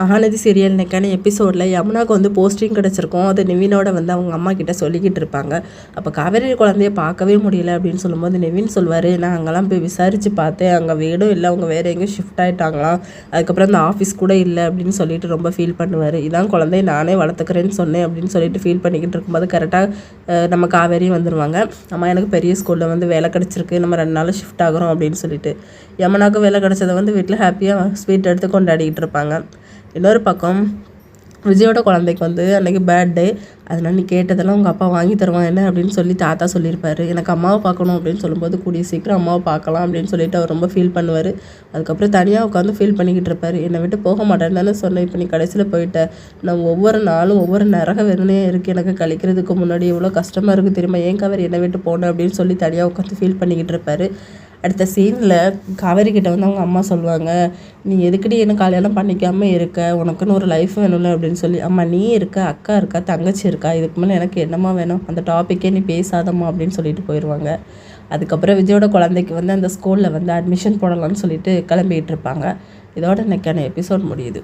Mahanadi serial இன்னைக்கான எபிசோடில் யமுனாவுக்கு வந்து போஸ்டிங் கிடச்சிருக்கும். அது நிவினோட வந்து அவங்க அம்மா கிட்ட சொல்லிக்கிட்டு இருப்பாங்க. அப்போ காவேரி குழந்தைய பார்க்கவே முடியல அப்படின்னு சொல்லும்போது நிவின் சொல்வார், நான் அங்கெல்லாம் போய் விசாரித்து பார்த்தேன், அங்கே வீடும் இல்லை, அவங்க வேறு எங்கேயும் ஷிஃப்ட் ஆகிட்டாங்களாம், அதுக்கப்புறம் அந்த ஆஃபீஸ் கூட இல்லை அப்படின்னு சொல்லிட்டு ரொம்ப ஃபீல் பண்ணுவார். இதான் குழந்தைய நானே வளர்த்துக்கிறேன்னு சொன்னேன் அப்படின்னு சொல்லிட்டு ஃபீல் பண்ணிக்கிட்டு இருக்கும்போது கரெக்டாக நம்ம காவேரியும் வந்துடுவாங்க. அம்மா எனக்கு பெரிய ஸ்கூலில் வந்து வேலை கிடச்சிருக்கு, நம்ம 2 நாள் ஷிஃப்ட் ஆகிறோம் அப்படின்னு சொல்லிட்டு யமுனாவுக்கு வேலை கிடச்சதை வந்து வீட்டில் ஹாப்பியாக ஸ்வீட் எடுத்து கொண்டாடிக்கிட்டு இருப்பாங்க. இன்னொரு பக்கம் விஜயோட குழந்தைக்கு வந்து அன்றைக்கி பர்த்டே, அதனால் நீ கேட்டதெல்லாம் உங்கள் அப்பா வாங்கி தருவான் என்ன அப்படின்னு சொல்லி தாத்தா சொல்லியிருப்பாரு. எனக்கு அம்மாவை பார்க்கணும் அப்படின்னு சொல்லும்போது கூடிய சீக்கிரம் அம்மாவை பார்க்கலாம் அப்படின்னு சொல்லிட்டு அவர் ரொம்ப ஃபீல் பண்ணுவார். அதுக்கப்புறம் தனியாக உட்காந்து ஃபீல் பண்ணிக்கிட்டு இருப்பார். என்னை விட்டு போக மாட்டேன்னு தானே சொன்னேன், இப்போ நீ கடைசியில் போயிட்ட, நான் ஒவ்வொரு நாளும் ஒவ்வொரு நரக வேதனையாக இருக்குது, எனக்கு கழிக்கிறதுக்கு முன்னாடி எவ்வளோ கஷ்டமாக இருக்குது தெரியுமா, ஏன் காவேரி என்னை விட்டு போனேன் அப்படின்னு சொல்லி தனியாக உட்காந்து ஃபீல் பண்ணிக்கிட்டு இருப்பார். அடுத்த சீனில் காவேரி கிட்ட வந்து அவங்க அம்மா சொல்லுவாங்க, நீ எதுக்கடி என்ன கல்யாணம் பண்ணிக்காமல் இருக்க, உனக்குன்னு ஒரு லைஃப் வேணும்ல அப்படின்னு சொல்லி. அம்மா நீ இருக்க, அக்கா இருக்கா, தங்கச்சி இருக்கா, இதுக்கு மேலே எனக்கு என்னம்மா வேணும், அந்த டாப்பிக்கே நீ பேசாதம்மா அப்படின்னு சொல்லிட்டு போயிடுவாங்க. அதுக்கப்புறம் விஜயோட குழந்தைக்கு வந்து அந்த ஸ்கூலில் வந்து அட்மிஷன் போடலாம்னு சொல்லிட்டு கிளம்பிகிட்டு இருப்பாங்க. இதோட இன்னைக்கான எபிசோட் முடியுது.